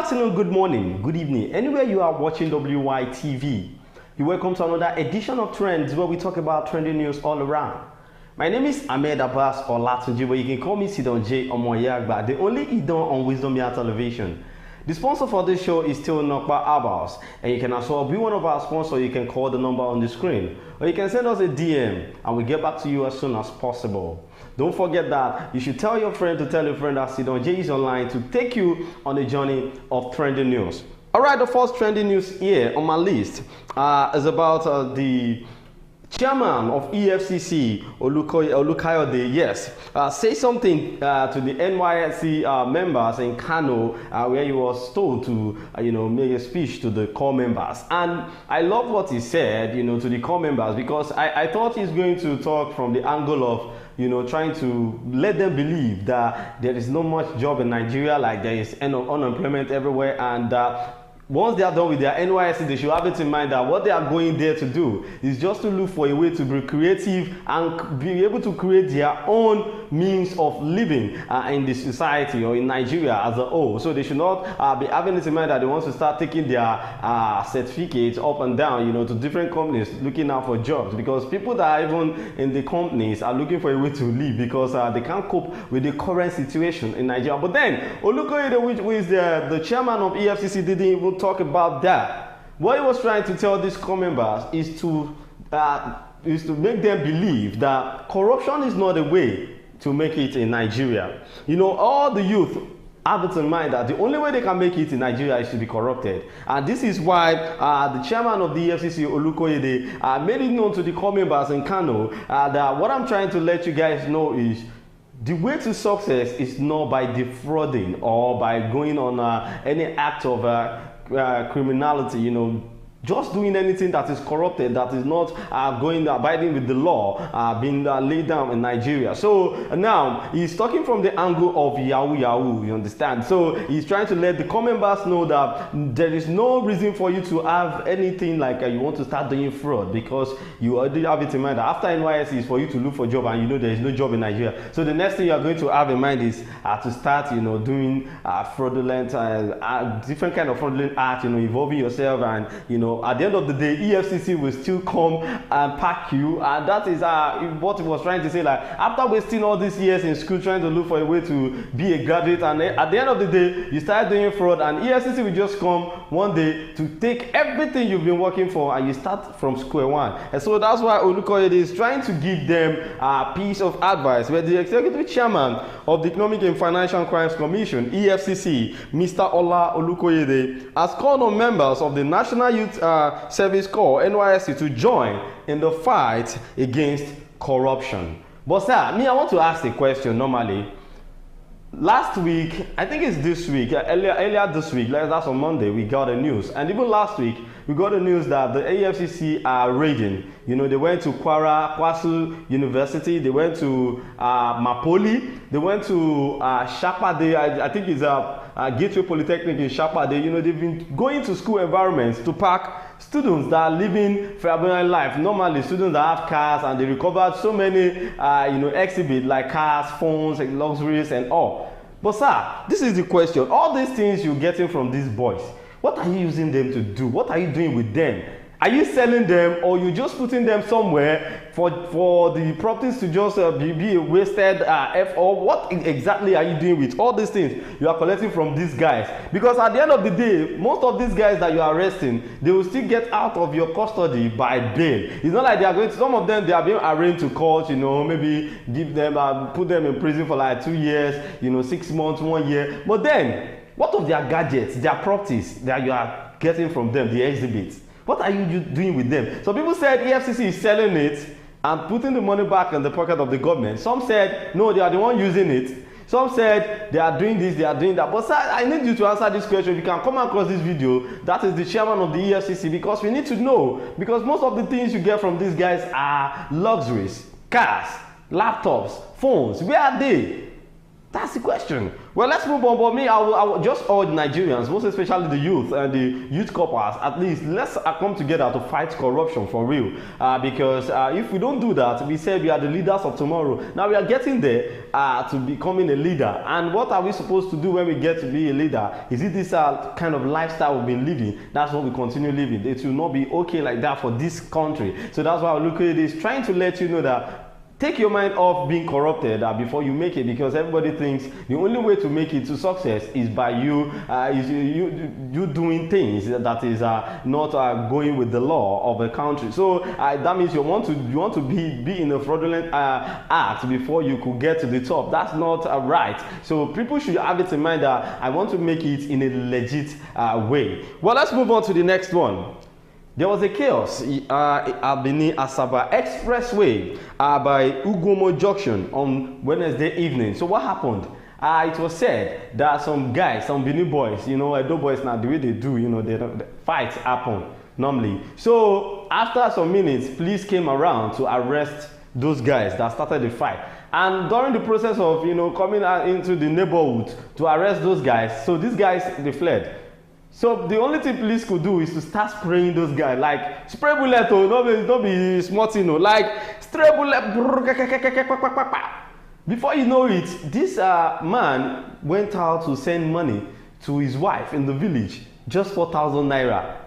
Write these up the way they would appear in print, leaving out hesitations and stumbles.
afternoon, good morning, good evening. Anywhere you are watching Wytv, you're welcome to another edition of Trends where we talk about trending news all around. My name is Ahmed Abbas Olatunji, but you can call me Sidon J Omoyagba, the only Idon on Wisdom Yard Television. The sponsor for this show is still Nokba Abbas, and you can as well be one of our sponsors. You can call the number on the screen, or you can send us a DM, and we'll get back to you as soon as possible. Don't forget that you should tell your friend to tell your friend that Sidon J is online to take you on a journey of trending news. All right, the first trending news here on my list is about the Chairman of EFCC, Olukayode, yes, say something to the NYSC members in Kano, where he was told to, make a speech to the core members. And I love what he said, to the core members, because I thought he's going to talk from the angle of, trying to let them believe that there is no much job in Nigeria, like there is unemployment everywhere, and once they are done with their NYSC, they should have it in mind that what they are going there to do is just to look for a way to be creative and be able to create their own means of living in the society or in Nigeria as a whole. So they should not be having it in mind that they want to start taking their certificates up and down, to different companies looking out for jobs, because people that are even in the companies are looking for a way to live because they can't cope with the current situation in Nigeria. But then Olukoyede, who is the chairman of EFCC, didn't even talk about that. What he was trying to tell these core members is to make them believe that corruption is not a way to make it in Nigeria. All the youth have it in mind that the only way they can make it in Nigeria is to be corrupted. And this is why the chairman of the EFCC, Olukoyede, made it known to the core members in Kano that what I'm trying to let you guys know is the way to success is not by defrauding or by going on any act of criminality, just doing anything that is corrupted, that is not abiding with the law, being laid down in Nigeria. So now he's talking from the angle of Yahoo, you understand? So he's trying to let the core members know that there is no reason for you to have anything like you want to start doing fraud, because you already have it in mind that after NYSC is for you to look for a job, and there is no job in Nigeria. So the next thing you are going to have in mind is to start, doing fraudulent, different kind of fraudulent acts, involving yourself, and at the end of the day, EFCC will still come and pack you, and that is what he was trying to say. Like, after wasting all these years in school trying to look for a way to be a graduate, and at the end of the day, you start doing fraud, and EFCC will just come one day to take everything you've been working for, and you start from square one. And so that's why Olukoyede is trying to give them a piece of advice, where the executive chairman of the Economic and Financial Crimes Commission, EFCC, Mr. Ola Olukoyede, has called on members of the National Youth Service Corps, NYSC, to join in the fight against corruption. But sir, I want to ask a question normally. Last week, I think it's this week, earlier this week, that's on Monday, we got the news. And even last week, we got the news that the AFCC are raiding. They went to Kwasu University, they went to Mapoli, they went to Shapade, I think it's Gateway Polytechnic in Shapade. They've been going to school environments to pack students that are living Fabian life. Normally, students that have cars, and they recovered so many, exhibits like cars, phones, like luxuries, and all. But sir, this is the question. All these things you're getting from these boys, what are you using them to do? What are you doing with them? Are you selling them, or you just putting them somewhere for the properties to just be a wasted or what exactly are you doing with all these things you are collecting from these guys? Because at the end of the day, most of these guys that you are arresting, they will still get out of your custody by bail. It's not like they are going to, some of them, they are being arraigned to court, maybe give them, put them in prison for like 2 years, 6 months, 1 year. But then, what of their gadgets, their properties that you are getting from them, the exhibits? What are you doing with them? Some people said EFCC is selling it and putting the money back in the pocket of the government. Some said, no, they are the one using it. Some said they are doing this, they are doing that. But sir, I need you to answer this question. If you can come across this video, that is the chairman of the EFCC, because we need to know. Because most of the things you get from these guys are luxuries, cars, laptops, phones. Where are they? That's the question. Well, let's move on. But me, I will just urge Nigerians, most especially the youth and the youth corpers, at least let's come together to fight corruption for real. Because if we don't do that, we say we are the leaders of tomorrow. Now we are getting there to becoming a leader. And what are we supposed to do when we get to be a leader? Is it this kind of lifestyle we've been living? That's what we continue living. It will not be okay like that for this country. So that's why I look at this, trying to let you know that take your mind off being corrupted before you make it, because everybody thinks the only way to make it to success is by you doing things that is not going with the law of a country. So that means you want to be in a fraudulent act before you could get to the top. That's not right. So people should have it in mind that I want to make it in a legit way. Well, let's move on to the next one. There was a chaos at Benin Asaba Expressway by Ugomo Junction on Wednesday evening. So what happened? It was said that some guys, some Benin boys, Edo boys now, the way they do, the fights happen normally. So after some minutes, police came around to arrest those guys that started the fight. And during the process of, coming into the neighborhood to arrest those guys, so these guys, they fled. So the only thing police could do is to start spraying those guys, like spray bullet, don't be smart, like spray bullet. Before you know it, this man went out to send money to his wife in the village, just 4,000 naira.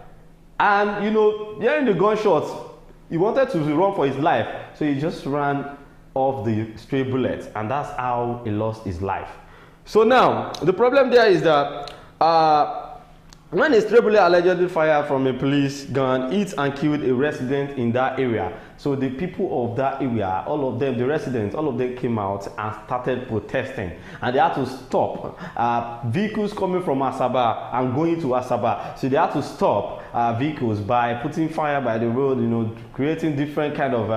And during the gunshots, he wanted to run for his life, so he just ran off the stray bullet, and that's how he lost his life. So now the problem there is that when a stray bullet allegedly fired from a police gun hit and killed a resident in that area, so the people of that area, all of them, the residents, all of them came out and started protesting, and they had to stop vehicles coming from Asaba and going to Asaba. So they had to stop vehicles by putting fire by the road, creating different kind of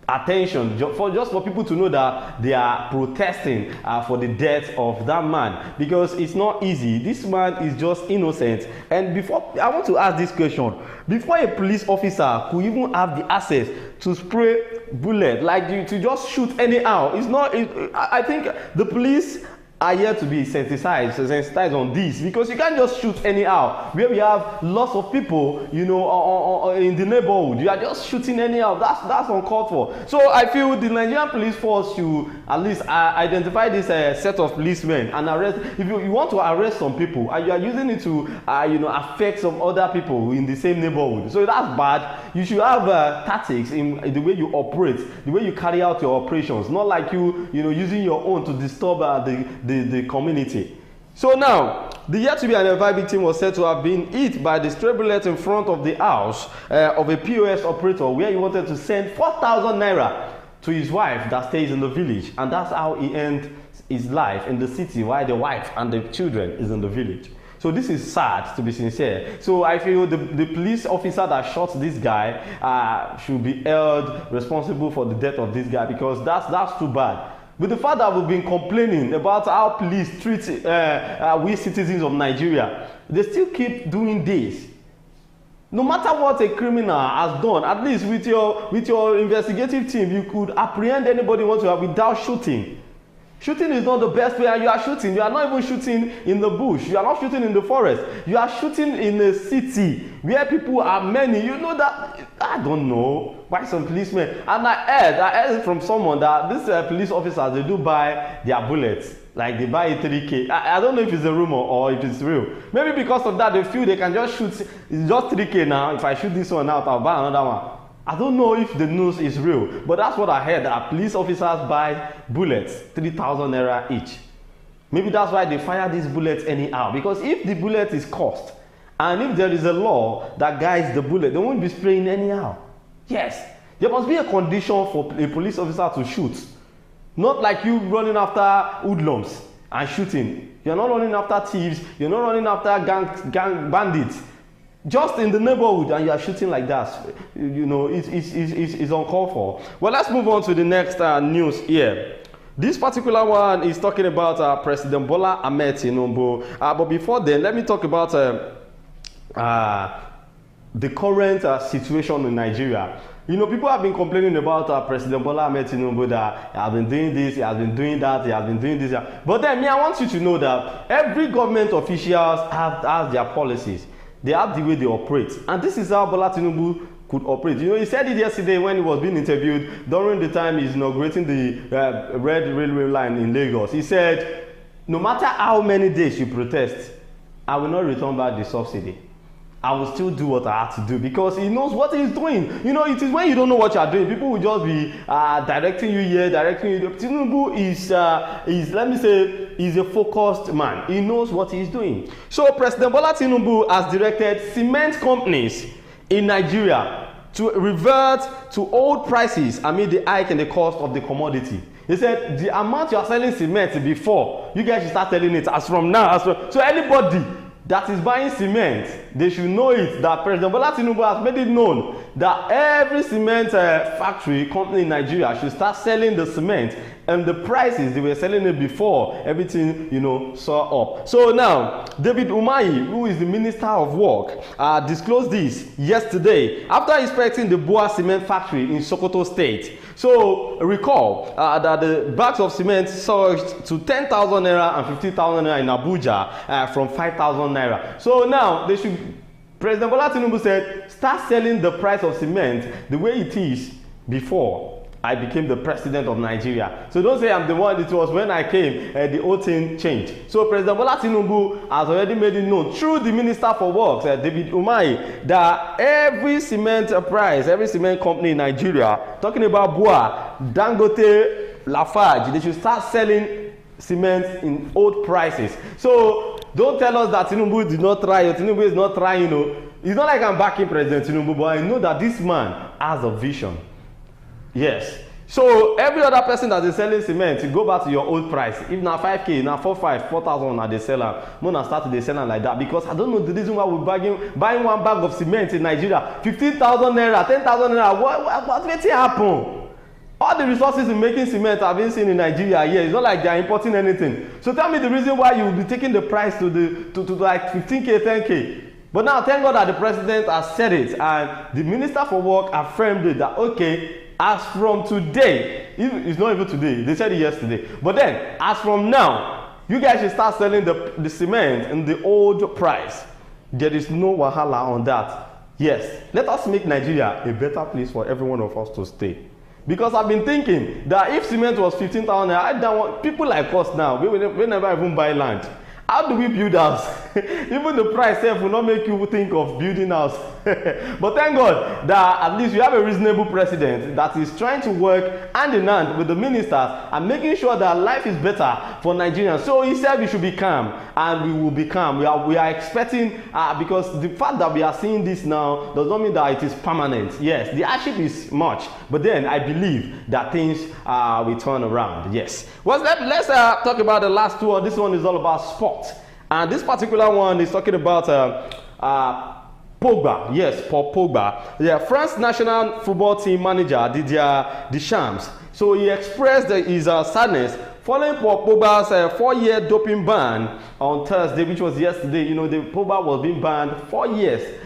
attention just for people to know that they are protesting for the death of that man, because it's not easy. This man is just innocent. And before, I want to ask this question: before a police officer could even have the access to spray bullet, like to just shoot anyhow, I think the police are here to be sensitized on this, because you can't just shoot anyhow. Where we have lots of people, in the neighborhood, you are just shooting anyhow. That's uncalled for. So I feel the Nigerian police force should at least identify this set of policemen and arrest. If you want to arrest some people and you are using it to affect some other people in the same neighborhood, so that's bad. You should have tactics in the way you operate, the way you carry out your operations, not like using your own to disturb the community. So now, the yet to be identified victim was said to have been hit by the stray bullet in front of the house of a POS operator, where he wanted to send 4,000 naira to his wife that stays in the village, and that's how he ended his life in the city, while the wife and the children is in the village. So this is sad, to be sincere. So I feel the police officer that shot this guy should be held responsible for the death of this guy, because that's too bad. With the fact that we've been complaining about how police treat we citizens of Nigeria, they still keep doing this. No matter what a criminal has done, at least with your investigative team, you could apprehend anybody you want to have without shooting. Shooting is not the best way, and you are shooting. You are not even shooting in the bush. You are not shooting in the forest. You are shooting in a city where people are many. You know that, I don't know, by some policemen. And I heard from someone that these police officers, they do buy their bullets. Like they buy a 3K. I don't know if it's a rumor or if it's real. Maybe because of that, they feel they can just shoot. It's just 3K now. If I shoot this one out, I'll buy another one. I don't know if the news is real, but that's what I heard, that police officers buy bullets, 3,000 naira each. Maybe that's why they fire these bullets anyhow, because if the bullet is cost, and if there is a law that guides the bullet, they won't be spraying anyhow. Yes, there must be a condition for a police officer to shoot. Not like you running after hoodlums and shooting. You're not running after thieves, you're not running after gang bandits. Just in the neighborhood, and you are shooting like that, it's uncalled for. Well, let's move on to the next news here. This particular one is talking about President Bola Ahmed Tinubu. But before then, let me talk about the current situation in Nigeria. You know, people have been complaining about President Bola Ahmed Tinubu that he has been doing this, he has been doing that, he has been doing this. But then, I want you to know that every government officials have their policies. They have the way they operate. And this is how Bola Tinubu could operate. You know, he said it yesterday when he was being interviewed during the time he's inaugurating the red railway line in Lagos. He said, no matter how many days you protest, I will not return back the subsidy. I will still do what I have to do, because he knows what he's doing. You know, it is when you don't know what you are doing, people will just be directing you here, directing you there. Tinubu is let me say, he's a focused man. He knows what he's doing. So President Bola Tinubu has directed cement companies in Nigeria to revert to old prices amid the hike in the cost of the commodity. He said the amount you are selling cement before, you guys should start selling it as from now. So anybody that is buying cement, they should know it, that President Bola Tinubu has made it known that every cement factory company in Nigeria should start selling the cement and the prices they were selling it before everything, you know, saw up. So now, David Umahi, who is the Minister of Work, disclosed this yesterday after inspecting the Bua cement factory in Sokoto State. So recall that the bags of cement surged to 10,000 naira and 50,000 naira in Abuja from 5,000 naira. So now President Bola Tinubu said, start selling the price of cement the way it is before I became the president of Nigeria. So don't say I'm the one. It was when I came, the whole thing changed. So President Bola Tinubu has already made it known through the Minister for Works, David Umahi, that every cement price, every cement company in Nigeria, talking about Bua, Dangote, Lafarge, they should start selling cement in old prices. So don't tell us that Tinubu did not try, or Tinubu is not trying. You know, it's not like I'm backing President Tinubu, but I know that this man has a vision. Yes. So every other person that is selling cement, you go back to your old price. If now 5K, now 4,000 na they sell am. Mona start to sell am like that, because I don't know the reason why we're buying one bag of cement in Nigeria, 15,000 naira, 10,000 naira. What will happen? All the resources in making cement have been seen in Nigeria here. It's not like they are importing anything. So tell me the reason why you will be taking the price to like 15K, 10K. But now thank God that the president has said it, and the Minister for Work affirmed it that okay, as from today, it's not even today, they said it yesterday, but then as from now, you guys should start selling the cement in the old price. There is no wahala on that. Yes, let us make Nigeria a better place for every one of us to stay. Because I've been thinking that if cement was 15,000, I don't want people like us now, we never even buy land. How do we build house? Even the price itself will not make you think of building house. But thank God that at least we have a reasonable president that is trying to work hand in hand with the ministers and making sure that life is better for Nigerians. So he said we should be calm, and we will be calm. We are expecting, because the fact that we are seeing this now does not mean that it is permanent. Yes, the hardship is much, but then I believe that things will turn around. Yes. Well, let's talk about the last one. This one is all about sport. And this particular one is talking about Pogba. Yes, Paul Pogba. Yeah, France national football team manager Didier Deschamps. So he expressed his sadness following Paul Pogba's 4-year doping ban on Thursday, which was yesterday. You know, Pogba was being banned 4 years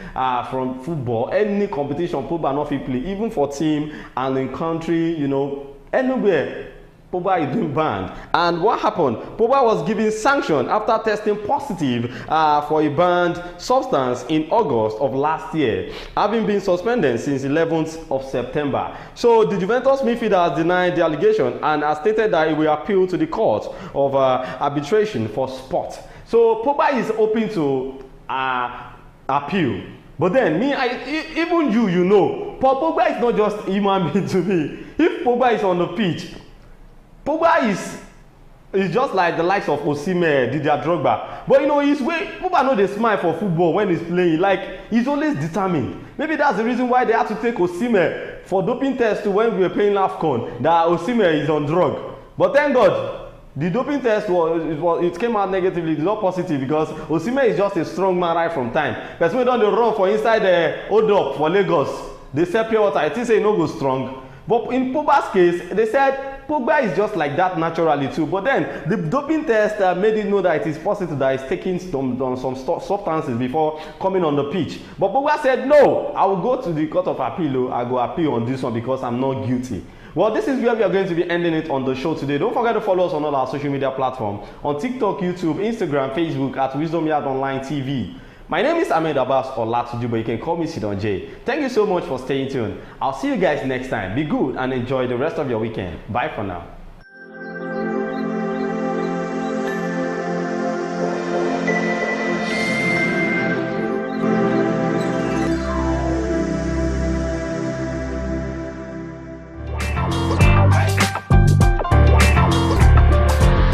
from football. Any competition, Pogba not fit play, even for team and in country, you know, anywhere. Pogba is being banned. And what happened? Pogba was given sanction after testing positive for a banned substance in August of last year, having been suspended since 11th of September. So the Juventus midfielder has denied the allegation and has stated that he will appeal to the court of arbitration for sport. So Pogba is open to appeal. But then, even you know, Pogba is not just a human being to me. If Pogba is on the pitch, Pogba is just like the likes of Osimhen, Didier Drogba. But you know, his way, Pogba know they smile for football when he's playing. Like, he's always determined. Maybe that's the reason why they had to take Osimhen for doping test when we were playing AFCON, that Osimhen is on drug. But thank God, the doping test it came out negatively. It's not positive, because Osimhen is just a strong man right from time. Person wey don dey run for inside the hold up for Lagos, they sell pure water. I think say no go strong. But in Pogba's case, they said Pogba is just like that naturally too. But then the doping test made it know that it is possible that he's taking some substances before coming on the pitch. But Pogba said, no, I will go to the court of appeal. I go appeal on this one because I'm not guilty. Well, this is where we are going to be ending it on the show today. Don't forget to follow us on all our social media platforms, on TikTok, YouTube, Instagram, Facebook at Wisdom Yard Online TV. My name is Ahmed Abbas Olatuju, but you can call me Sidon J. Thank you so much for staying tuned. I'll see you guys next time. Be good and enjoy the rest of your weekend. Bye for now.